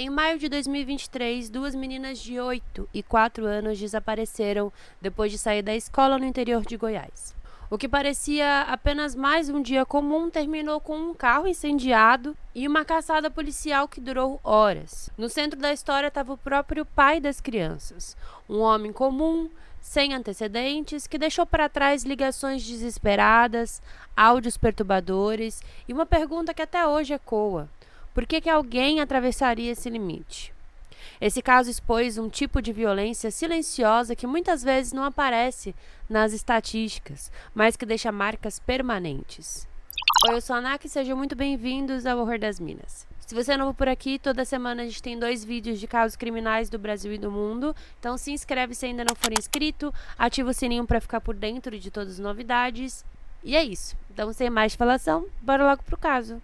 Em maio de 2023, duas meninas de 8 e 4 anos desapareceram depois de sair da escola no interior de Goiás. O que parecia apenas mais um dia comum terminou com um carro incendiado e uma caçada policial que durou horas. No centro da história estava o próprio pai das crianças, um homem comum, sem antecedentes, que deixou para trás ligações desesperadas, áudios perturbadores e uma pergunta que até hoje ecoa: por que alguém atravessaria esse limite? Esse caso expôs um tipo de violência silenciosa que muitas vezes não aparece nas estatísticas, mas que deixa marcas permanentes. Oi, eu sou a Anak e sejam muito bem-vindos ao Horror das Minas. Se você é novo por aqui, toda semana a gente tem 2 vídeos de casos criminais do Brasil e do mundo, então se inscreve se ainda não for inscrito, ativa o sininho para ficar por dentro de todas as novidades. E é isso, então sem mais falação, bora logo pro caso.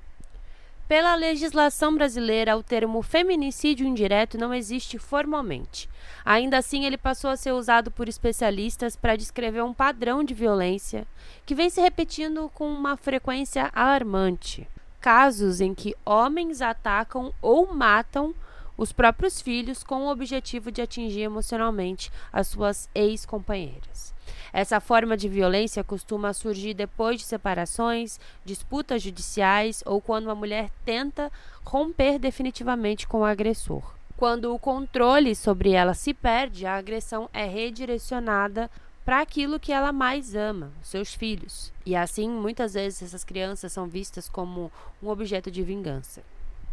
Pela legislação brasileira, o termo feminicídio indireto não existe formalmente. Ainda assim, ele passou a ser usado por especialistas para descrever um padrão de violência que vem se repetindo com uma frequência alarmante. Casos em que homens atacam ou matam os próprios filhos com o objetivo de atingir emocionalmente as suas ex-companheiras. Essa forma de violência costuma surgir depois de separações, disputas judiciais ou quando uma mulher tenta romper definitivamente com o agressor. Quando o controle sobre ela se perde, a agressão é redirecionada para aquilo que ela mais ama, seus filhos. E assim, muitas vezes, essas crianças são vistas como um objeto de vingança.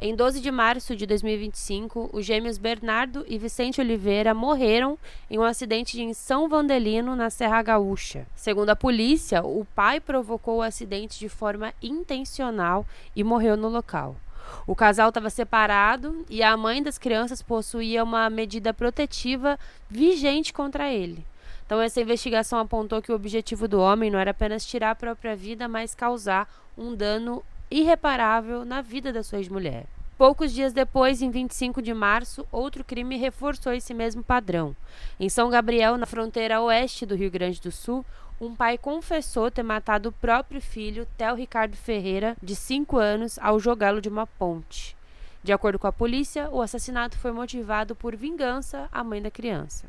Em 12 de março de 2025, os gêmeos Bernardo e Vicente Oliveira morreram em um acidente em São Vandelino, na Serra Gaúcha. Segundo a polícia, o pai provocou o acidente de forma intencional e morreu no local. O casal estava separado e a mãe das crianças possuía uma medida protetiva vigente contra ele. Então, essa investigação apontou que o objetivo do homem não era apenas tirar a própria vida, mas causar um dano irreparável na vida da sua ex-mulher. Poucos dias depois, em 25 de março, outro crime reforçou esse mesmo padrão. Em São Gabriel, na fronteira oeste do Rio Grande do Sul, um pai confessou ter matado o próprio filho, Theo Ricardo Ferreira, de 5 anos, ao jogá-lo de uma ponte. De acordo com a polícia, o assassinato foi motivado por vingança à mãe da criança.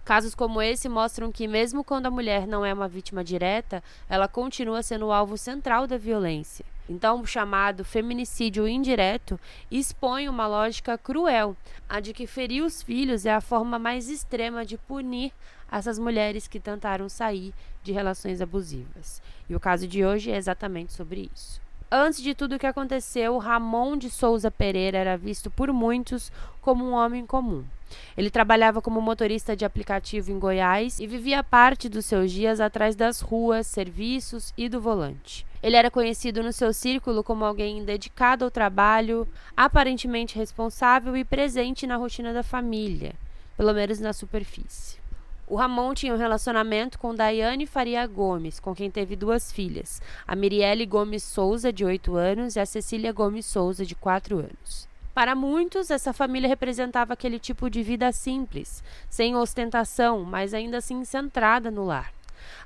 Casos como esse mostram que, mesmo quando a mulher não é uma vítima direta, ela continua sendo o alvo central da violência. Então, o chamado feminicídio indireto expõe uma lógica cruel, a de que ferir os filhos é a forma mais extrema de punir essas mulheres que tentaram sair de relações abusivas. E o caso de hoje é exatamente sobre isso. Antes de tudo o que aconteceu, Ramon de Souza Pereira era visto por muitos como um homem comum. Ele trabalhava como motorista de aplicativo em Goiás e vivia parte dos seus dias atrás das ruas, serviços e do volante. Ele era conhecido no seu círculo como alguém dedicado ao trabalho, aparentemente responsável e presente na rotina da família, pelo menos na superfície. O Ramon tinha um relacionamento com Daiane Faria Gomes, com quem teve 2 filhas, a Mirielle Gomes Souza, de 8 anos, e a Cecília Gomes Souza, de 4 anos. Para muitos, essa família representava aquele tipo de vida simples, sem ostentação, mas ainda assim centrada no lar.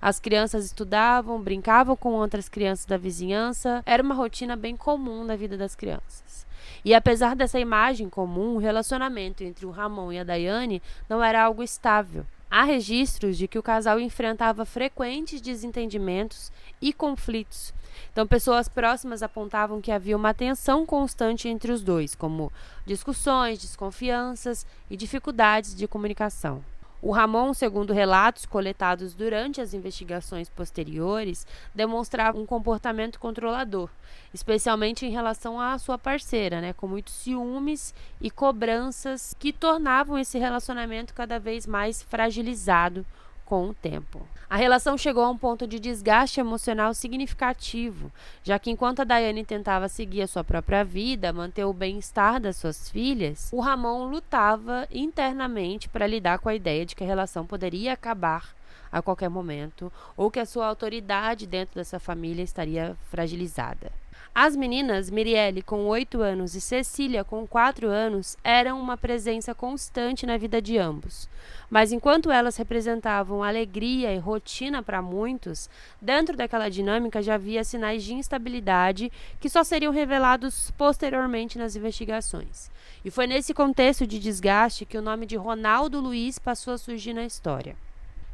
As crianças estudavam, brincavam com outras crianças da vizinhança, era uma rotina bem comum na vida das crianças. E apesar dessa imagem comum, o relacionamento entre o Ramon e a Daiane não era algo estável. Há registros de que o casal enfrentava frequentes desentendimentos e conflitos. Então, pessoas próximas apontavam que havia uma tensão constante entre os dois, como discussões, desconfianças e dificuldades de comunicação. O Ramon, segundo relatos coletados durante as investigações posteriores, demonstrava um comportamento controlador, especialmente em relação à sua parceira, com muitos ciúmes e cobranças que tornavam esse relacionamento cada vez mais fragilizado com o tempo. A relação chegou a um ponto de desgaste emocional significativo, já que enquanto a Daiane tentava seguir a sua própria vida, manter o bem-estar das suas filhas, o Ramon lutava internamente para lidar com a ideia de que a relação poderia acabar a qualquer momento ou que a sua autoridade dentro dessa família estaria fragilizada. As meninas, Mirielle, com 8 anos, e Cecília, com 4 anos, eram uma presença constante na vida de ambos. Mas enquanto elas representavam alegria e rotina para muitos, dentro daquela dinâmica já havia sinais de instabilidade que só seriam revelados posteriormente nas investigações. E foi nesse contexto de desgaste que o nome de Ronaldo Luiz passou a surgir na história.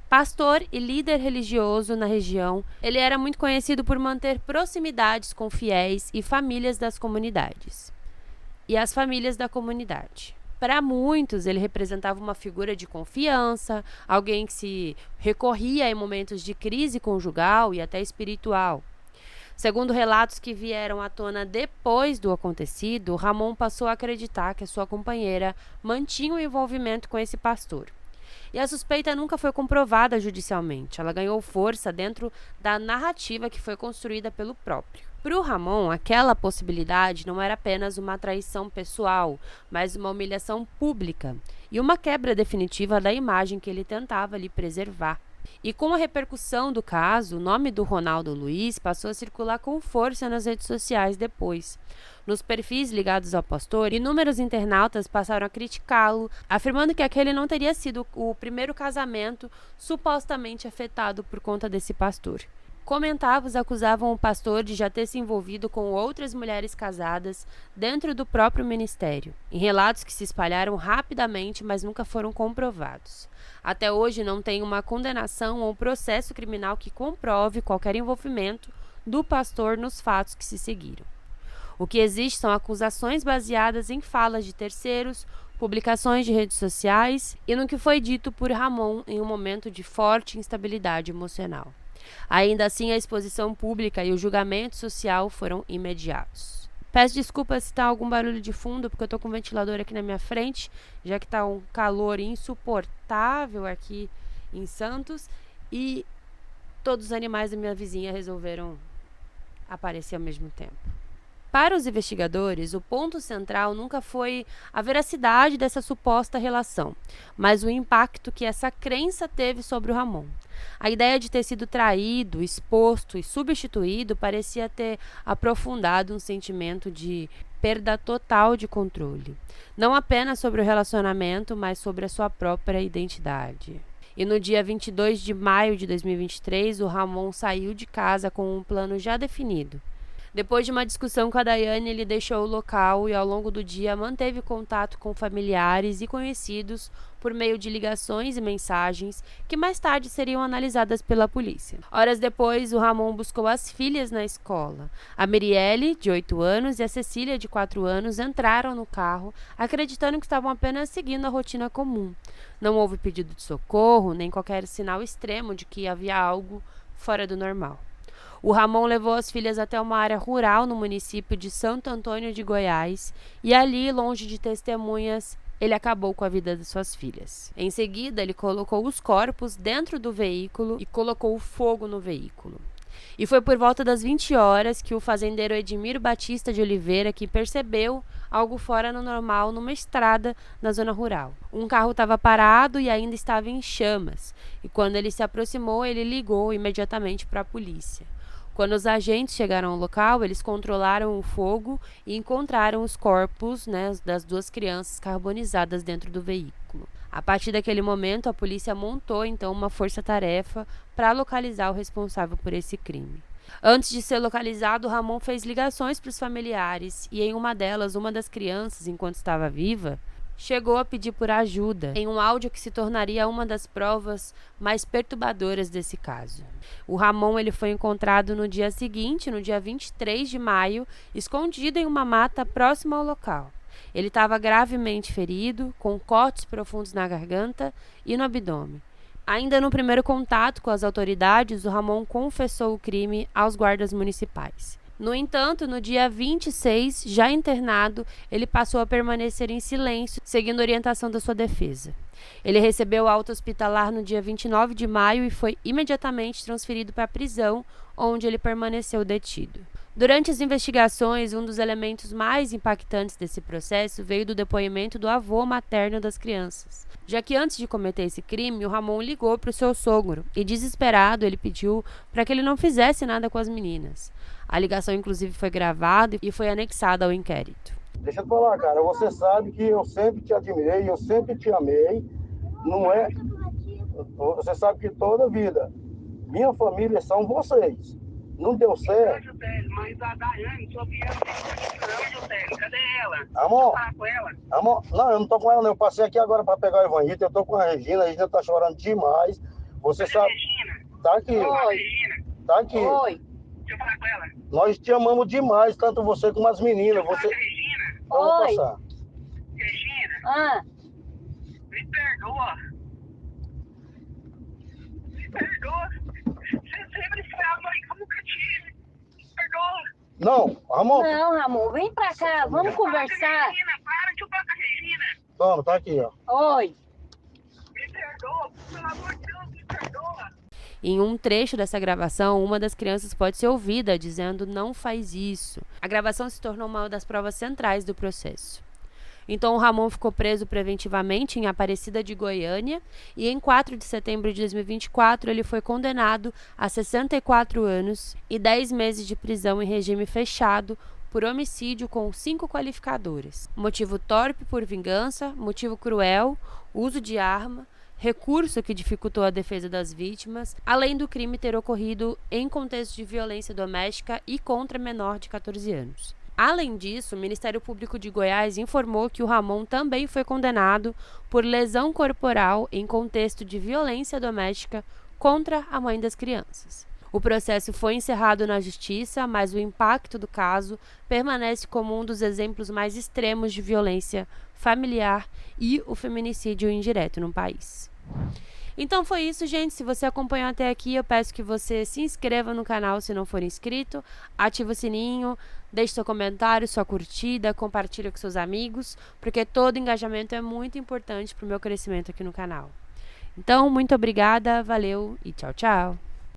Pastor e líder religioso na região, ele era muito conhecido por manter proximidades com fiéis e famílias das comunidades. E as famílias da comunidade. Para muitos, ele representava uma figura de confiança, alguém que se recorria em momentos de crise conjugal e até espiritual. Segundo relatos que vieram à tona depois do acontecido, Ramon passou a acreditar que a sua companheira mantinha um envolvimento com esse pastor. E a suspeita nunca foi comprovada judicialmente. Ela ganhou força dentro da narrativa que foi construída pelo próprio. Para o Ramon, aquela possibilidade não era apenas uma traição pessoal, mas uma humilhação pública e uma quebra definitiva da imagem que ele tentava lhe preservar. E com a repercussão do caso, o nome do Ronaldo Luiz passou a circular com força nas redes sociais depois. Nos perfis ligados ao pastor, inúmeros internautas passaram a criticá-lo, afirmando que aquele não teria sido o primeiro casamento supostamente afetado por conta desse pastor. Comentários acusavam o pastor de já ter se envolvido com outras mulheres casadas dentro do próprio ministério, em relatos que se espalharam rapidamente, mas nunca foram comprovados. Até hoje não tem uma condenação ou processo criminal que comprove qualquer envolvimento do pastor nos fatos que se seguiram. O que existe são acusações baseadas em falas de terceiros, publicações de redes sociais e no que foi dito por Ramon em um momento de forte instabilidade emocional. Ainda assim, a exposição pública e o julgamento social foram imediatos. Peço desculpas se está algum barulho de fundo, porque eu estou com o ventilador aqui na minha frente, já que está um calor insuportável aqui em Santos, e todos os animais da minha vizinha resolveram aparecer ao mesmo tempo. Para os investigadores, o ponto central nunca foi a veracidade dessa suposta relação, mas o impacto que essa crença teve sobre o Ramon. A ideia de ter sido traído, exposto e substituído parecia ter aprofundado um sentimento de perda total de controle, não apenas sobre o relacionamento, mas sobre a sua própria identidade. E no dia 22 de maio de 2023, o Ramon saiu de casa com um plano já definido. Depois de uma discussão com a Daiane, ele deixou o local e ao longo do dia manteve contato com familiares e conhecidos por meio de ligações e mensagens que mais tarde seriam analisadas pela polícia. Horas depois, o Ramon buscou as filhas na escola. A Mirielle, de 8 anos, e a Cecília, de 4 anos, entraram no carro, acreditando que estavam apenas seguindo a rotina comum. Não houve pedido de socorro, nem qualquer sinal extremo de que havia algo fora do normal. O Ramon levou as filhas até uma área rural no município de Santo Antônio de Goiás e ali, longe de testemunhas, ele acabou com a vida de suas filhas. Em seguida, ele colocou os corpos dentro do veículo e colocou fogo no veículo. E foi por volta das 20 horas que o fazendeiro Edmiro Batista de Oliveira que percebeu algo fora do normal numa estrada na zona rural. Um carro estava parado e ainda estava em chamas, e quando ele se aproximou, ele ligou imediatamente para a polícia. Quando os agentes chegaram ao local, eles controlaram o fogo e encontraram os corpos, das 2 crianças carbonizadas dentro do veículo. A partir daquele momento, a polícia montou então uma força-tarefa para localizar o responsável por esse crime. Antes de ser localizado, Ramon fez ligações para os familiares e em uma delas, uma das crianças, enquanto estava viva, chegou a pedir por ajuda, em um áudio que se tornaria uma das provas mais perturbadoras desse caso. O Ramon ele foi encontrado no dia seguinte, no dia 23 de maio, escondido em uma mata próxima ao local. Ele estava gravemente ferido, com cortes profundos na garganta e no abdômen. Ainda no primeiro contato com as autoridades, o Ramon confessou o crime aos guardas municipais. No entanto, no dia 26, já internado, ele passou a permanecer em silêncio, seguindo a orientação da sua defesa. Ele recebeu alta hospitalar no dia 29 de maio e foi imediatamente transferido para a prisão, onde ele permaneceu detido. Durante as investigações, um dos elementos mais impactantes desse processo veio do depoimento do avô materno das crianças, já que antes de cometer esse crime, o Ramon ligou para o seu sogro e, desesperado, ele pediu para que ele não fizesse nada com as meninas. A ligação, inclusive, foi gravada e foi anexada ao inquérito. Deixa eu te falar, cara, você sabe que eu sempre te admirei, eu sempre te amei, não é? Você sabe que toda vida, minha família são vocês. Não deu certo. Mas a Daiane, sua filha, não, Jutélio, cadê ela? Amor, Tá com ela? amor, não, eu não tô com ela não, eu passei aqui agora para pegar o Ivanito, eu tô com a Regina tá chorando demais, você sabe... Regina? Tá aqui, Oi. Regina? tá aqui. Oi. Deixa eu falar com ela. Nós te amamos demais, tanto você como as meninas, você... Regina? Vamos Oi. passar. Regina? Ah, Me perdoa. Me perdoa. Você sempre foi a mãe que eu nunca tive. Me perdoa. Não, Ramon, não, Ramon, vem pra cá, vamos conversar. Regina, para de falar com a Regina. toma, tá aqui, ó. Oi. Me perdoa. Pelo amor de Deus, me perdoa. Em um trecho dessa gravação, uma das crianças pode ser ouvida dizendo "não faz isso". A gravação se tornou uma das provas centrais do processo. Então, o Ramon ficou preso preventivamente em Aparecida de Goiânia e em 4 de setembro de 2024 ele foi condenado a 64 anos e 10 meses de prisão em regime fechado por homicídio com 5 qualificadores: motivo torpe por vingança, motivo cruel, uso de arma, recurso que dificultou a defesa das vítimas, além do crime ter ocorrido em contexto de violência doméstica e contra menor de 14 anos. Além disso, o Ministério Público de Goiás informou que o Ramon também foi condenado por lesão corporal em contexto de violência doméstica contra a mãe das crianças. O processo foi encerrado na Justiça, mas o impacto do caso permanece como um dos exemplos mais extremos de violência familiar e o feminicídio indireto no país. Então foi isso, gente. Se você acompanhou até aqui, eu peço que você se inscreva no canal se não for inscrito, ative o sininho, deixe seu comentário, sua curtida, compartilhe com seus amigos, porque todo engajamento é muito importante para o meu crescimento aqui no canal. Então, muito obrigada, valeu e tchau, tchau!